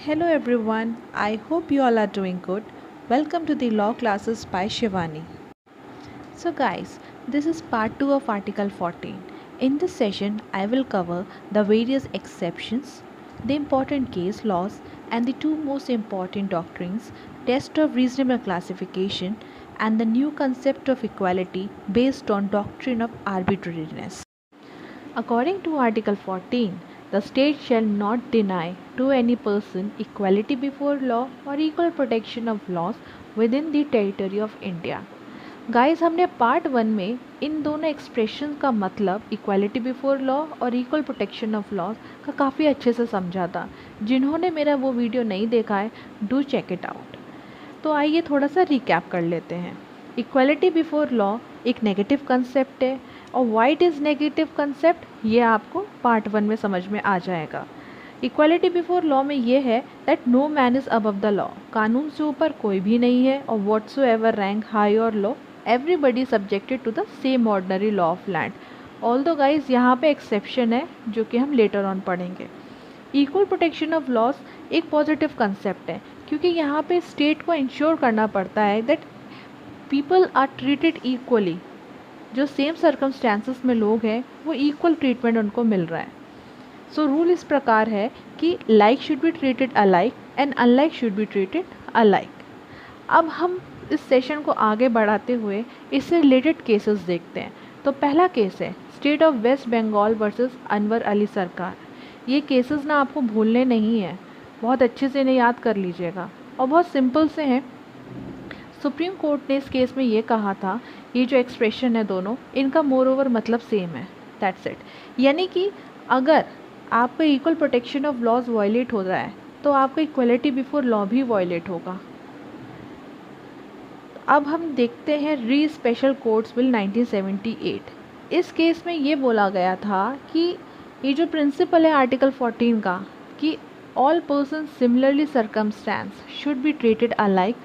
Hello everyone, I hope you all are doing good. Welcome to the Law Classes by Shivani. So, guys, this is part 2 of Article 14. In this session, I will cover the various exceptions, the important case laws, and the two most important doctrines test of reasonable classification and the new concept of equality based on doctrine of arbitrariness. According to Article 14, the state shall not deny to any person equality before law or equal protection of laws within the territory of India. Guys हमने part 1 में इन दोनों expression का मतलब equality before law और equal protection of laws का काफ़ी अच्छे से समझा था। जिन्होंने मेरा वो वीडियो नहीं देखा है, डू चेक इट आउट। तो आइए थोड़ा सा रिकैप कर लेते हैं। इक्वालिटी बिफोर लॉ एक नेगेटिव कंसेप्ट है और वाइट इज़ नेगेटिव कंसेप्ट ये आपको पार्ट 1 में समझ में आ जाएगा। इक्वालिटी बिफोर लॉ में ये है that no man is above the law, कानून से ऊपर कोई भी नहीं है और व्हाट्सो एवर रैंक हाई और low everybody subjected to the same ordinary law of land. Although guys यहाँ पे एक्सेप्शन है जो कि हम लेटर ऑन पढ़ेंगे। इक्वल प्रोटेक्शन ऑफ लॉज एक पॉजिटिव कंसेप्ट है क्योंकि यहाँ पे स्टेट को इंश्योर करना पड़ता है that people are treated equally. जो सेम सर्कमस्टेंसेस में लोग हैं वो इक्वल ट्रीटमेंट उनको मिल रहा है। सो रूल इस प्रकार है कि like should be treated alike and unlike should be treated alike. अब हम इस सेशन को आगे बढ़ाते हुए इससे रिलेटेड केसेस देखते हैं। तो पहला केस है state of West Bengal versus Anwar Ali Sarkar. ये केसेस ना आपको भूलने नहीं हैं, बहुत अच्छे से इन्हें याद कर लीजिएगा और बहुत सिंपल से हैं। सुप्रीम कोर्ट ने इस केस में ये कहा था, ये जो एक्सप्रेशन है दोनों इनका मोर ओवर मतलब सेम है, दैट्स इट। यानी कि अगर आपका equal protection of laws violate हो रहा है तो आपका इक्वलिटी बिफोर लॉ भी वायलेट होगा। अब हम देखते हैं री स्पेशल कोर्ट्स बिल 1978। इस केस में ये बोला गया था कि ये जो प्रिंसिपल है आर्टिकल 14 का कि all person similarly circumstance should be treated alike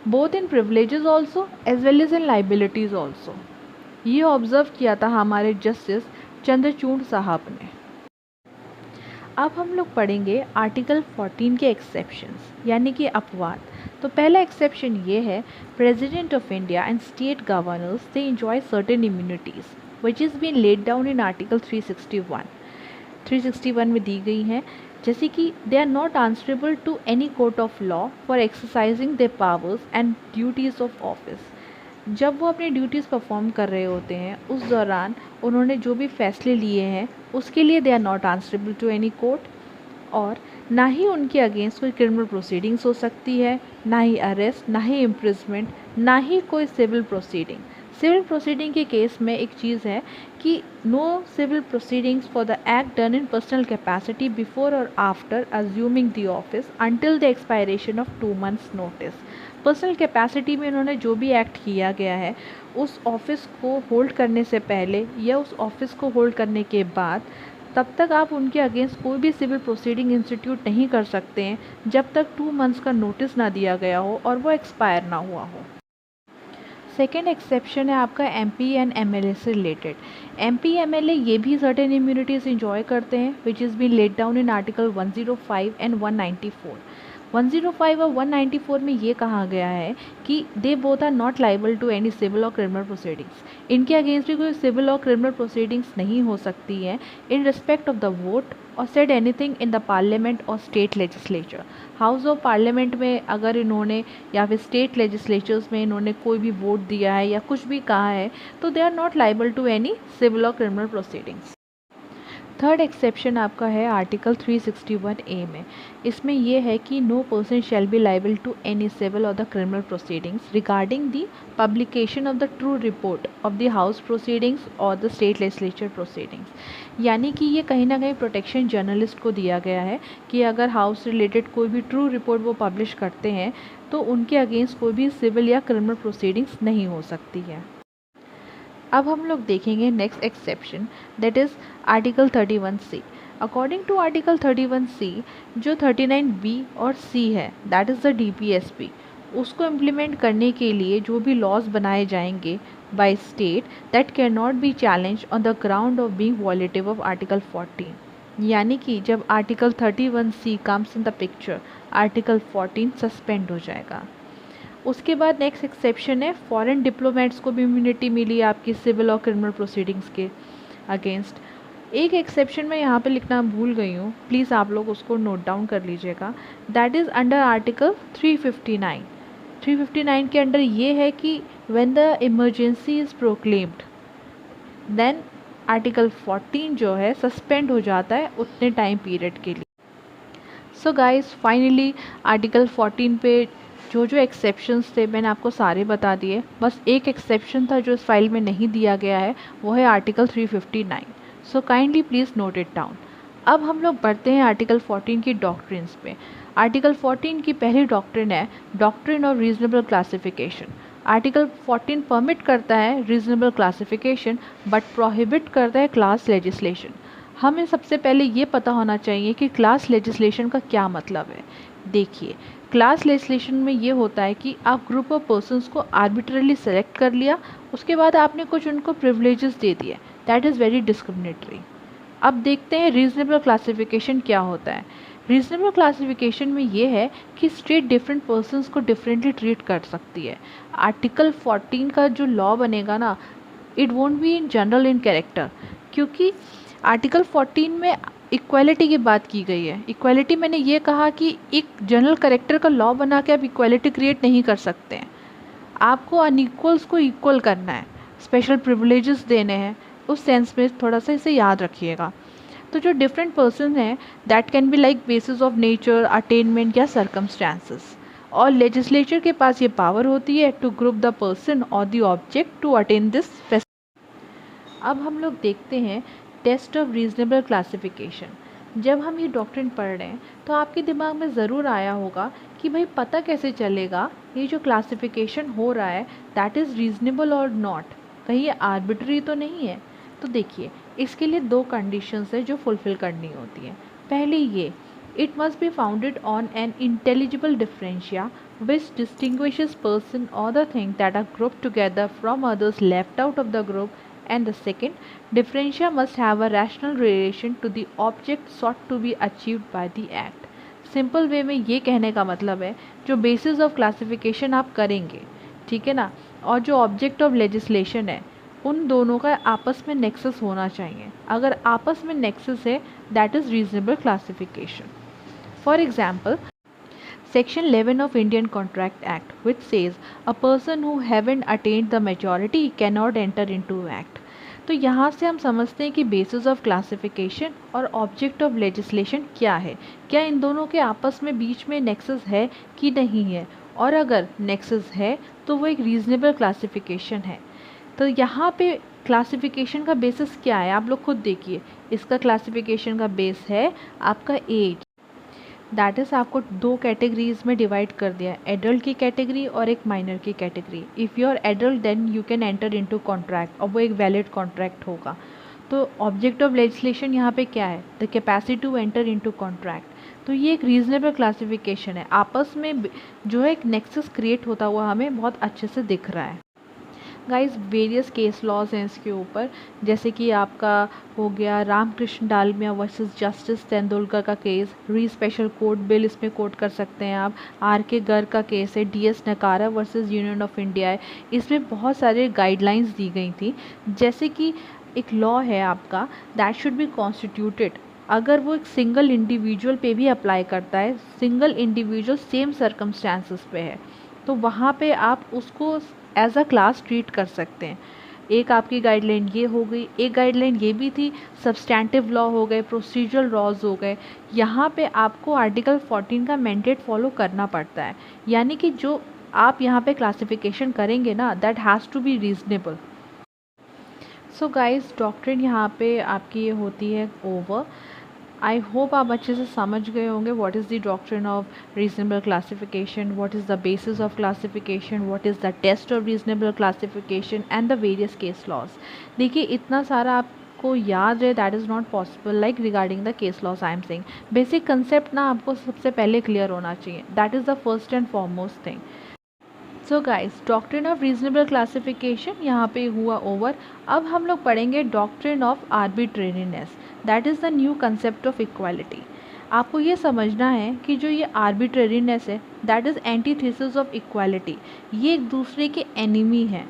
both in privileges also as well as in liabilities also, ये ऑब्जर्व किया था हमारे जस्टिस चंद्रचूड़ साहब ने। अब हम लोग पढ़ेंगे आर्टिकल 14 के एक्सेप्शंस यानी कि अपवाद। तो पहला एक्सेप्शन ये है president of India and state governors they enjoy certain immunities which is been laid down in article 361 में दी गई हैं, जैसे कि they are not answerable to any court of law for exercising their powers and duties of office. जब वो अपनी duties perform कर रहे होते हैं उस दौरान उन्होंने जो भी फैसले लिए हैं उसके लिए they are not answerable to any court, और ना ही उनके अगेंस्ट कोई क्रिमिनल प्रोसीडिंग्स हो सकती है, ना ही अरेस्ट, ना ही इम्प्रिजमेंट, ना ही कोई सिविल प्रोसीडिंग। सिविल प्रोसीडिंग के केस में एक चीज़ है कि no civil proceedings for the act done in personal capacity before और after assuming the office until the expiration of 2 months notice. Personal capacity में उन्होंने जो भी एक्ट किया गया है उस ऑफिस को होल्ड करने से पहले या उस ऑफिस को होल्ड करने के बाद तब तक आप उनके अगेंस्ट कोई भी सिविल प्रोसीडिंग इंस्टीट्यूट नहीं कर सकते हैं जब तक 2 months का नोटिस ना दिया गया हो और वो एक्सपायर ना हुआ हो। सेकेंड एक्सेप्शन है आपका एमपी एंड एमएलए से रिलेटेड। एमपी एमएलए ये भी सर्टेन इम्यूनिटीज़ इंजॉय करते हैं which is been laid down in article 105 and 194। 105 और 194 में ये कहा गया है कि they both are not liable to any civil और क्रिमिनल प्रोसीडिंग्स। इनके अगेंस्ट भी कोई सिविल और क्रिमिनल प्रोसीडिंग्स नहीं हो सकती है in respect of the vote और said anything in the parliament और state legislature. House of parliament में अगर इन्होंने या फिर स्टेट लेजिस्लेचर्स में इन्होंने कोई भी वोट दिया है या कुछ भी कहा है तो they are not liable to any civil और क्रिमिनल प्रोसीडिंग्स। थर्ड एक्सेप्शन आपका है आर्टिकल 361A में। इसमें यह है कि no person shall be liable to any civil और the criminal proceedings regarding the publication of the true report of the house proceedings और द स्टेट लेजिस्लेचर प्रोसीडिंग्स। यानी कि ये कहीं ना कहीं प्रोटेक्शन जर्नलिस्ट को दिया गया है कि अगर हाउस रिलेटेड कोई भी ट्रू रिपोर्ट वो पब्लिश करते हैं तो उनके अगेंस्ट कोई भी सिविल या क्रिमिनल प्रोसीडिंग्स नहीं हो सकती है। अब हम लोग देखेंगे next exception that is article 31C। According to article 31C जो 39B और C है दैट इज़ द DPSP, उसको इम्प्लीमेंट करने के लिए जो भी लॉज बनाए जाएंगे by state that can not be challenge on the ground of being violative of article 14। यानी कि जब article 31C comes in the picture, article 14 suspend हो जाएगा। उसके बाद नेक्स्ट एक्सेप्शन है, फॉरेन डिप्लोमेट्स को भी इम्यूनिटी मिली आपकी सिविल और क्रिमिनल प्रोसीडिंग्स के अगेंस्ट। एक एक्सेप्शन मैं यहाँ पे लिखना भूल गई हूँ, प्लीज़ आप लोग उसको नोट डाउन कर लीजिएगा। That is under article 359। 359 के अंडर ये है कि when the emergency is proclaimed then article 14 जो है सस्पेंड हो जाता है उतने टाइम पीरियड के लिए। सो गाइस फाइनली आर्टिकल 14 पे जो जो एक्सेप्शंस थे मैंने आपको सारे बता दिए। बस एक एक्सेप्शन था जो इस फाइल में नहीं दिया गया है, वो है article 359। So kindly please note it down. अब हम लोग बढ़ते हैं आर्टिकल 14 की डॉक्ट्रिन्स पे। आर्टिकल 14 की पहली डॉक्ट्रिन है doctrine of reasonable classification. Article 14 permit करता है रीजनेबल क्लासिफिकेशन बट प्रोहिबिट करता है क्लास लेजिस्लेशन। हमें सबसे पहले ये पता होना चाहिए कि क्लास लेजिस्लेशन का क्या मतलब है। देखिए, क्लास लेजिस्लेशन में ये होता है कि आप ग्रुप ऑफ पर्सन्स को आर्बिट्रली सेलेक्ट कर लिया, उसके बाद आपने कुछ उनको प्रिविलेजेस दे दिए, दैट इज़ वेरी डिस्क्रिमिनेटरी। अब देखते हैं रीजनेबल क्लासिफिकेशन क्या होता है। रीजनेबल क्लासिफिकेशन में ये है कि स्टेट डिफरेंट पर्सन्स को डिफरेंटली ट्रीट कर सकती है। आर्टिकल 14 का जो लॉ बनेगा ना, it won't be in general in character, क्योंकि आर्टिकल 14 में इक्वालिटी की बात की गई है। इक्वालिटी मैंने ये कहा कि एक जनरल कैरेक्टर का लॉ बना के आप इक्वालिटी क्रिएट नहीं कर सकते हैं। आपको अनइक्वल्स को इक्वल करना है, स्पेशल प्रिविलेजेस देने हैं, उस सेंस में थोड़ा सा इसे याद रखिएगा। तो जो डिफरेंट पर्सन हैं that can be like basis of nature, attainment या सर्कमस्टांसेस, और लेजिस्लेचर के पास ये पावर होती है टू ग्रुप द पर्सन और the object to attain this. अब हम लोग देखते हैं टेस्ट ऑफ रीजनेबल क्लासिफिकेशन। जब हम ये डॉक्ट्रिन पढ़ रहे हैं तो आपके दिमाग में ज़रूर आया होगा कि भाई पता कैसे चलेगा ये जो क्लासिफिकेशन हो रहा है दैट इज़ रीजनेबल और नॉट, कहीं ये आर्बिट्री तो नहीं है। तो देखिए, इसके लिए दो कंडीशंस है जो फुलफ़िल करनी होती हैं। पहली ये, it must be founded on an intelligible differentia which distinguishes person or the thing that are grouped together from others left out of the group, and the second, differentia must have a rational relation to the object sought to be achieved by the act। Simple way में ये कहने का मतलब है जो basis of classification आप करेंगे, ठीक है ना, और जो ऑब्जेक्ट ऑफ लेजिस्लेशन है उन दोनों का आपस में नेक्सस होना चाहिए। अगर आपस में नेक्सस है that is reasonable classification. For example, Section 11 of Indian Contract Act, which says a person who haven't attained the majority cannot enter into act। तो यहाँ से हम समझते हैं कि बेसिस ऑफ क्लासिफिकेशन और ऑब्जेक्ट ऑफ लेजिस्लेशन क्या है, क्या इन दोनों के आपस में बीच में नेक्सस है कि नहीं है, और अगर नेक्सस है तो वो एक रीजनेबल क्लासिफिकेशन है। तो यहाँ पे क्लासिफिकेशन का बेसिस क्या है आप लोग खुद देखिए। इसका क्लासिफिकेशन का बेस है आपका एज, दैट इज़ आपको दो कैटेगरीज में डिवाइड कर दिया है, एडल्ट की कैटेगरी और एक माइनर की category. If you are adult then you can enter into contract और वो एक वैलिड कॉन्ट्रैक्ट होगा। तो ऑब्जेक्ट ऑफ लेजिस्लेशन यहाँ पे क्या है, the capacity to enter into contract. तो ये एक रीजनेबल क्लासिफिकेशन है, आपस में जो है एक नेक्सस क्रिएट होता हुआ हमें बहुत अच्छे से दिख रहा है। गाइस वेरियस केस लॉज हैं इसके ऊपर, जैसे कि आपका हो गया रामकृष्ण डालमिया वर्सेस जस्टिस तेंदुलकर का केस, री स्पेशल कोर्ट बिल इसमें कोर्ट कर सकते हैं आप। आर के गर्ग का केस है, DS नकारा वर्सेस यूनियन ऑफ इंडिया है। इसमें बहुत सारे गाइडलाइंस दी गई थी, जैसे कि एक लॉ है आपका दैट शुड बी कॉन्स्टिट्यूटेड, अगर वो एक सिंगल इंडिविजुअल पे भी अप्लाई करता है, सिंगल इंडिविजुअल सेम सर्कमस्टांसेस पे है, तो वहाँ पे आप उसको एज अ क्लास ट्रीट कर सकते हैं। एक आपकी गाइडलाइन ये हो गई, एक गाइडलाइन ये भी थी, सब्सटैंटिव लॉ हो गए, प्रोसीजरल लॉज हो गए। यहाँ पे आपको आर्टिकल 14 का मैंडेट फॉलो करना पड़ता है, यानी कि जो आप यहाँ पे क्लासिफिकेशन करेंगे ना that has to be reasonable. So guys doctrine यहाँ पे आपकी ये होती है ओवर। आई होप आप अच्छे से समझ गए होंगे what is the doctrine of reasonable classification, what is the basis of classification, what is the test of reasonable classification and the various case laws. देखिए इतना सारा आपको याद है that is not possible like regarding the case laws I am saying. Basic concept ना आपको सबसे पहले क्लियर होना चाहिए, that is the first and foremost thing. So guys, doctrine of reasonable classification यहाँ पे हुआ ओवर। अब हम लोग पढ़ेंगे doctrine of arbitrariness, that is the new concept of equality. आपको ये समझना है कि जो ये आर्बिट्रेरीनेस है that is antithesis of equality, ये एक दूसरे के एनिमी हैं,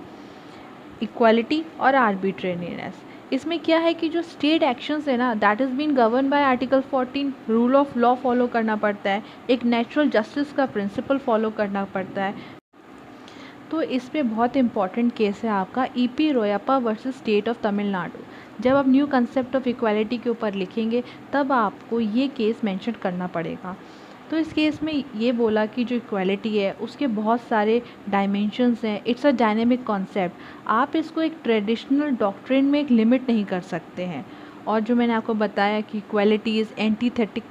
इक्वालिटी और आर्बिट्रेरीनेस। इसमें क्या है कि जो स्टेट एक्शंस है ना that is been govern by article 14, rule of law follow करना पड़ता है, एक नेचुरल जस्टिस का प्रिंसिपल फॉलो करना पड़ता है। तो इसमें बहुत इंपॉर्टेंट केस है आपका EP Royappa versus state of Tamil Nadu. जब आप न्यू कंसेप्ट ऑफ इक्वालिटी के ऊपर लिखेंगे तब आपको ये केस मेंशन करना पड़ेगा। तो इस केस में ये बोला कि जो इक्वालिटी है उसके बहुत सारे डायमेंशंस हैं, इट्स अ डायनेमिक कॉन्सेप्ट। आप इसको एक ट्रेडिशनल डॉक्ट्रिन में एक लिमिट नहीं कर सकते हैं। और जो मैंने आपको बताया कि इक्वालिटी इज़ एंटीथेटिक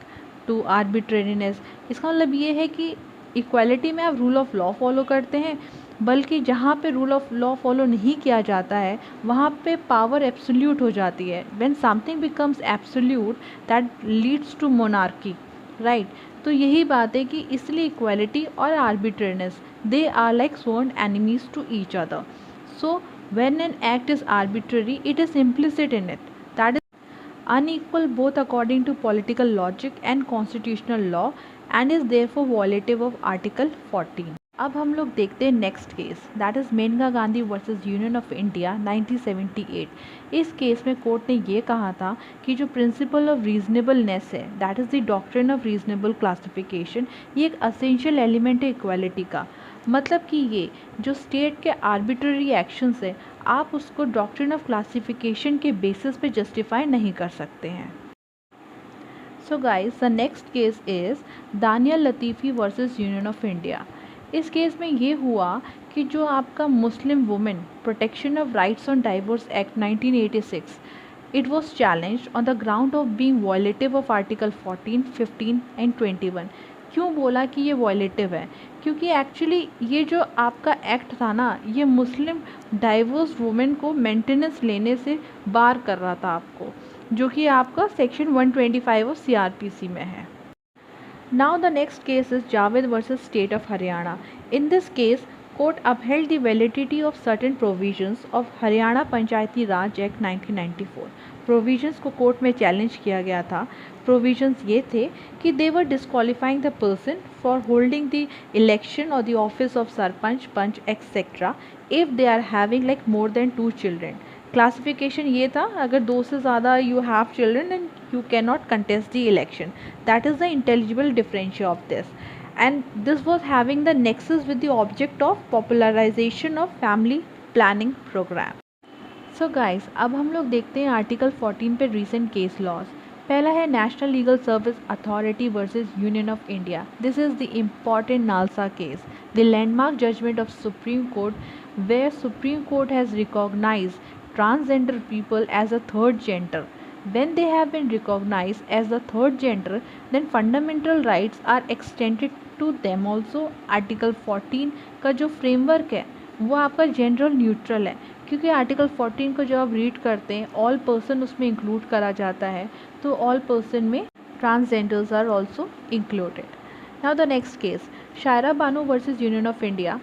टू आर्बिट्रेरीनेस, इसका मतलब ये है कि इक्वालिटी में आप रूल ऑफ लॉ फॉलो करते हैं, बल्कि जहाँ पे रूल ऑफ लॉ फॉलो नहीं किया जाता है वहाँ पे पावर एब्सोल्यूट हो जाती है। When something becomes absolute that leads to monarchy, right. तो यही बात है कि इसलिए इक्वालिटी और arbitrariness they are like sworn enemies to each other. So when an act is arbitrary it is implicit in it that is unequal both according to political logic and constitutional law and is therefore violative of Article 14. अब हम लोग देखते हैं next case, that is Menaka Gandhi versus union of India 1978। इस केस में court ने ये कहा था कि जो प्रिंसिपल ऑफ रीजनेबलनेस है that is the doctrine of reasonable classification, ये एक असेंशियल एलिमेंट है इक्वालिटी का। मतलब कि ये जो स्टेट के आर्बिट्ररी एक्शंस है आप उसको डॉक्ट्रिन ऑफ क्लासिफिकेशन के बेसिस पे जस्टिफाई नहीं कर सकते हैं। So guys, the next case is Danial Latifi versus union of India. इस केस में ये हुआ कि जो आपका Muslim women protection of rights on divorce act 1986, it was challenged on the ground of being violative of article 14, 15 and 21। क्यों बोला कि ये वॉयलेटिव है? क्योंकि एक्चुअली ये जो आपका एक्ट था ना ये मुस्लिम डाइवोर्स वुमेन को मेंटेनेंस लेने से बार कर रहा था आपको, जो कि आपका सेक्शन 125 ऑफ CRPC में है। Now the next case is Javed versus State of Haryana. In this case, court upheld the validity of certain provisions of Haryana Panchayati Raj Act 1994. Provisions को कोर्ट में चैलेंज किया गया था। Provisions ये थे कि they were disqualifying the person for holding the election or the office of sarpanch, panch, etc. if they are having like more than 2 children. Classification ये था अगर 2 से ज़्यादा you have children and you can not contest the election, that is the intelligible differentia of this, and this was having the nexus with the object of popularisation of family planning programme. So guys, अब हम लोग देखते हैं article 14 पे recent case laws. पहला है National Legal Service Authority versus union of India. This is the important NALSA case, the landmark judgement of Supreme Court where Supreme Court has recognised transgender people as a third gender. When they have been recognized as the third gender, then fundamental rights are extended to them also. Article 14 का जो framework है वो आपका general neutral है, क्योंकि article 14 को जब आप रीड करते हैं ऑल पर्सन उसमें इंक्लूड करा जाता है, तो ऑल पर्सन में transgenders are also included. Now the next case, Shayara Bano versus union of India.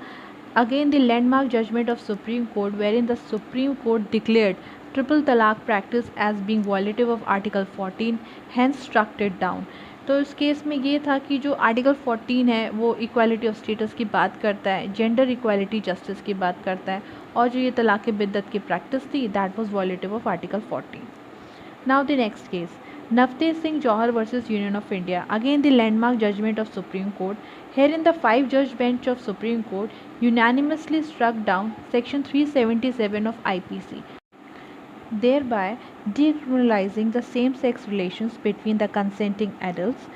Again, the landmark judgment of Supreme Court wherein the Supreme Court declared triple talaq practice as being violative of Article 14, hence struck it down. तो इस केस में ये था कि जो article 14 है वो इक्वालिटी ऑफ स्टेटस की बात करता है, जेंडर इक्वालिटी जस्टिस की बात करता है, और जो ये तलाक़ बिद्दत की प्रैक्टिस थी that was violative of article 14. Now the next case, Navtesh Singh Johar versus Union of India. Again, the landmark judgment of Supreme Court. Herein, the 5-judge bench of Supreme Court unanimously struck down Section 377 of IPC, thereby decriminalizing the same-sex relations between the consenting adults.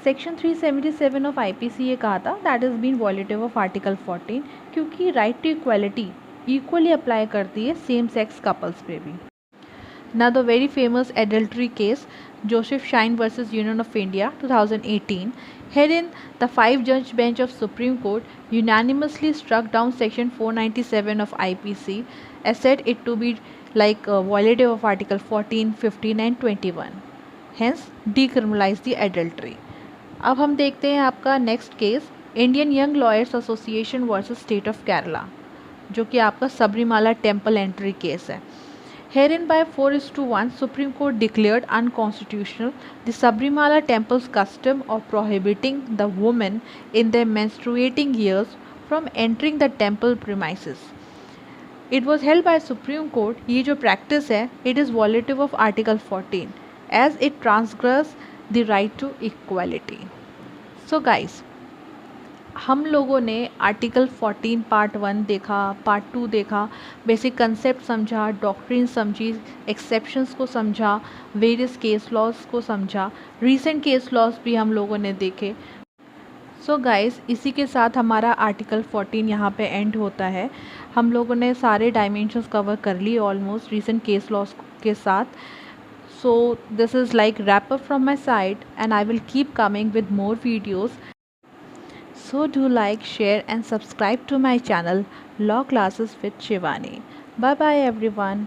Section 377 of IPC ये कहा था that is been violative of Article 14, क्योंकि right to equality equally apply करती है same-sex couples पे भी. Now the very famous adultery case, Joseph Shine versus Union of India 2018. Herein, the 5-judge bench of Supreme Court unanimously struck down Section 497 of IPC, as said it to be like violative of Article 14, 15 and 21. Hence, decriminalize the adultery. अब हम देखते हैं आपका next case, Indian young lawyers association versus state of Kerala, जो कि आपका Sabarimala temple entry case है। Herein by 4:1, Supreme Court declared unconstitutional the Sabrimala temple's custom of prohibiting the women in their menstruating years from entering the temple premises. It was held by Supreme Court, ये जो practice है, it is violative of Article 14 as it transgress the right to equality. So guys, हम लोगों ने article 14 part 1 देखा, part 2 देखा, basic concept समझा, doctrine समझी, एक्सेप्शंस को समझा, वेरियस केस लॉज को समझा, रीसेंट केस लॉज भी हम लोगों ने देखे। सो गाइस, इसी के साथ हमारा आर्टिकल 14 यहाँ पे एंड होता है। हम लोगों ने सारे डायमेंशंस कवर कर लिए ऑलमोस्ट रीसेंट केस लॉज के साथ। So this is like wrap up from my side and I will keep coming with more videos. So do like, share and subscribe to my channel Law Classes with Shivani. Bye bye everyone.